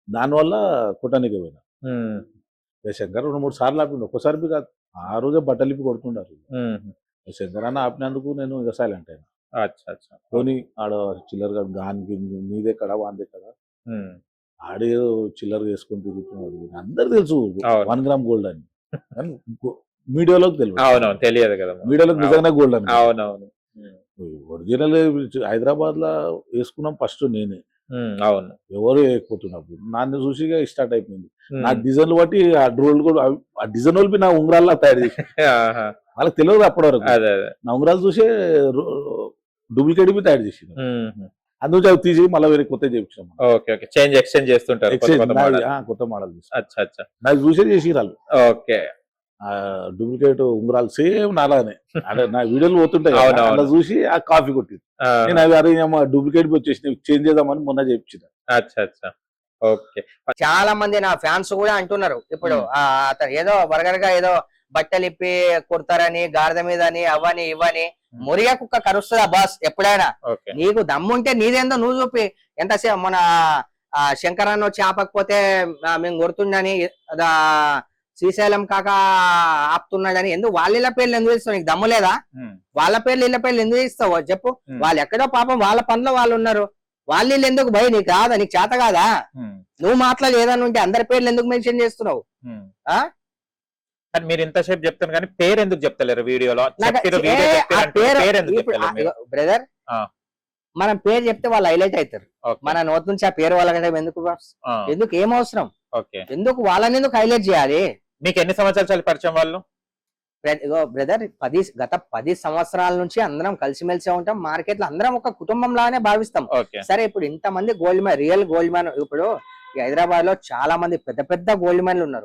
దానివల్ల కొట్టడానికి పోయినా ఉమ్, శంకర్ 2-3 సార్లు ఆపిండు, ఒక్కసారి కాదు. ఆ రోజే బట్టలు ఇప్పి కొడుతుండారు. ఉమ్, శంకర్ అన్న ఆపినందుకు నేను ఇక సైలెంట్ అయినా. అచ్చా అచ్చా. పోనీ ఆడ చిల్లరగా గానికి నీదెక్కడ వాందెక్కడ, ఉమ్, ఆడే చిల్లర వేసుకొని తిరుగుతున్నాడు. అందరు తెలుసు అవును. 1 గ్రామ్ గోల్డ్ అని, కానీ మీడియాలోకి తెలియదు. అవునవును, తెలియదు కదా. మీడియాలోకి నిజంగానే గోల్డ్ అని. అవునవును. ఒరిజినల్ హైదరాబాద్ లో వేసుకున్నాం ఫస్ట్ నేనే, అవును. ఎవరు వేయకపోతున్నప్పుడు నన్ను చూసి స్టార్ట్ అయిపోయింది. నా ఉమ్, డిజైన్లు బట్టి ఆ డ్రోల్ కూడా ఆ డిజైన్ వాళ్ళు నా ఉంగరాల్లో తయారు చేసి ఆహా, వాళ్ళకి తెలియదు అప్పటి వరకు. అదే అదే. నా ఉంగరాలు చూసే డూప్లికేట్ తయారు చేసింది. ఉమ్, అందుకు అవి తీసి మళ్ళీ వేరే కొత్త చేయించాం. ఓకే ఓకే, ఎక్స్చేంజ్ చేస్తుంటారు కొత్త కొత్త మోడల్. కొత్త మోడల్ అచ్చా అచ్చా. నాకు చూసే చేసి వాళ్ళు ఓకే. డూప్లికేట్ ఉంగరాలు సేమ్ నాలానే. అంటే నా వీడియోలు పోతుంటాయి కదా, అవునవును. అలా చూసి ఆ కాఫీ కొట్టింది. నేను అవి అరే డూప్లికేట్ వచ్చేసి చేంజ్ చేద్దామని మొన్న చేయించిన. అచ్చా అచ్చా. ఓకే. చాలా మంది నా ఫ్యాన్స్ కూడా అంటున్నారు ఇప్పుడు అతను ఏదో బర్గర్ గా ఏదో బట్టలు ఇప్పి కుడతారని, గాడిద మీద అని, అవని ఇవని. మురిగా కుక్క కరుస్తుందా బాస్ ఎప్పుడైనా? ఓకే. నీకు దమ్ముంటే నీదేందో నువ్వు చూపి. ఎంతసేపు మన శంకరన్న వచ్చి ఆపకపోతే మేము కొడుతుండని, శ్రీశైలం కాక ఆపుతున్నాడని ఎందుకు వాళ్ళ పేర్లు ఎందుకు ఇస్తావు? నీకు దమ్ము లేదా? వాళ్ళ పేర్లు వీళ్ళ పేర్లు ఎందుకు ఇస్తావు చెప్పు? వాళ్ళు ఎక్కడో పాపం వాళ్ళ పనిలో వాళ్ళు ఉన్నారు. వాళ్ళు వీళ్ళు ఎందుకు భయ? నీకు రాదా? నీకు చేత కాదా? నువ్వు మాట్లాడి ఏదైనా ఉంటే అందరి పేర్లు ఎందుకు మెన్షన్ చేస్తున్నావు? మీరు ఇంతసేపు చెప్తాను కానీ పేరు ఎందుకు చెప్తలేరు వీడియోలో? బ్రదర్, మనం పేరు చెప్తే వాళ్ళు హైలైట్ అవుతారు. మన నోటి నుంచి ఆ పేరు వాళ్ళకంటే ఎందుకు ఎందుకు ఏం అవసరం? ఎందుకు వాళ్ళని ఎందుకు హైలైట్ చేయాలి? మీకు ఎన్ని సంవత్సరాలు పరిచయం వాళ్ళు? బ్రదర్, గత 10 సంవత్సరాల నుంచి అందరం కలిసిమెలిసి ఉంటాం. మార్కెట్ లో అందరం ఒక కుటుంబం లాగానే భావిస్తాం. సరే, ఇప్పుడు ఇంతమంది gold man, real gold man, ఇప్పుడు హైదరాబాద్ లో చాలా మంది పెద్ద పెద్ద గోల్డ్ మ్యాన్లు ఉన్నారు.